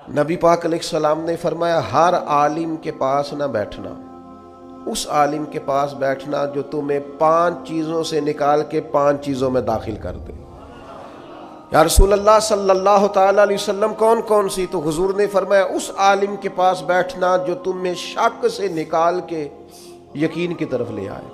نبی پاک علیہ السلام نے فرمایا ہر عالم کے پاس نہ بیٹھنا، اس عالم کے پاس بیٹھنا جو تمہیں 5 چیزوں سے نکال کے 5 چیزوں میں داخل کر دے۔ یا رسول اللہ صلی اللہ تعالیٰ علیہ وسلم کون کون سی؟ تو حضور نے فرمایا اس عالم کے پاس بیٹھنا جو تمہیں شک سے نکال کے یقین کی طرف لے آئے،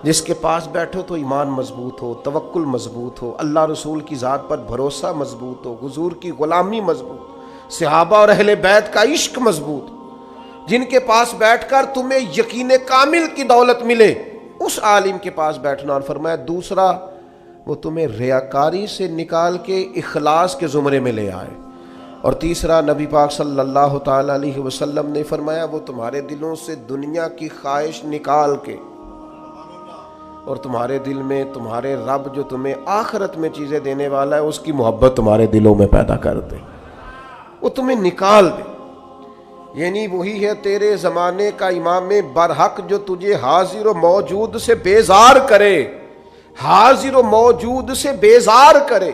جس کے پاس بیٹھو تو ایمان مضبوط ہو، توکل مضبوط ہو، اللہ رسول کی ذات پر بھروسہ مضبوط ہو، حضور کی غلامی مضبوط، صحابہ اور اہل بیت کا عشق مضبوط، جن کے پاس بیٹھ کر تمہیں یقین کامل کی دولت ملے، اس عالم کے پاس بیٹھنا۔ اور فرمایا دوسرا، وہ تمہیں ریاکاری سے نکال کے اخلاص کے زمرے میں لے آئے۔ اور تیسرا، نبی پاک صلی اللہ تعالیٰ علیہ وسلم نے فرمایا وہ تمہارے دلوں سے دنیا کی خواہش نکال کے اور تمہارے دل میں تمہارے رب جو تمہیں آخرت میں چیزیں دینے والا ہے اس کی محبت تمہارے دلوں میں پیدا کر دے، وہ تمہیں نکال دے۔ یعنی وہی ہے تیرے زمانے کا امام برحق جو تجھے حاضر و موجود سے بیزار کرے، حاضر و موجود سے بیزار کرے،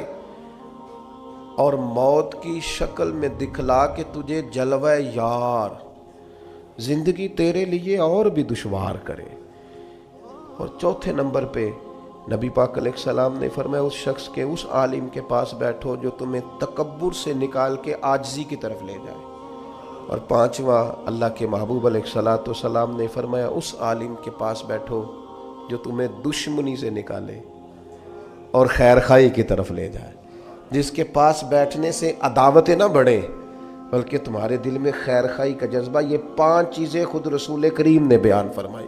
اور موت کی شکل میں دکھلا کے تجھے جلوہ یار زندگی تیرے لیے اور بھی دشوار کرے۔ اور چوتھے نمبر پہ نبی پاک علیہ السلام نے فرمایا اس شخص کے، اس عالم کے پاس بیٹھو جو تمہیں تکبر سے نکال کے عاجزی کی طرف لے جائے۔ اور پانچواں، اللہ کے محبوب علیہ السلام نے فرمایا اس عالم کے پاس بیٹھو جو تمہیں دشمنی سے نکالے اور خیر خواہی کی طرف لے جائے، جس کے پاس بیٹھنے سے عداوتیں نہ بڑھیں بلکہ تمہارے دل میں خیر خواہی کا جذبہ۔ یہ 5 چیزیں خود رسول کریم نے بیان فرمائی۔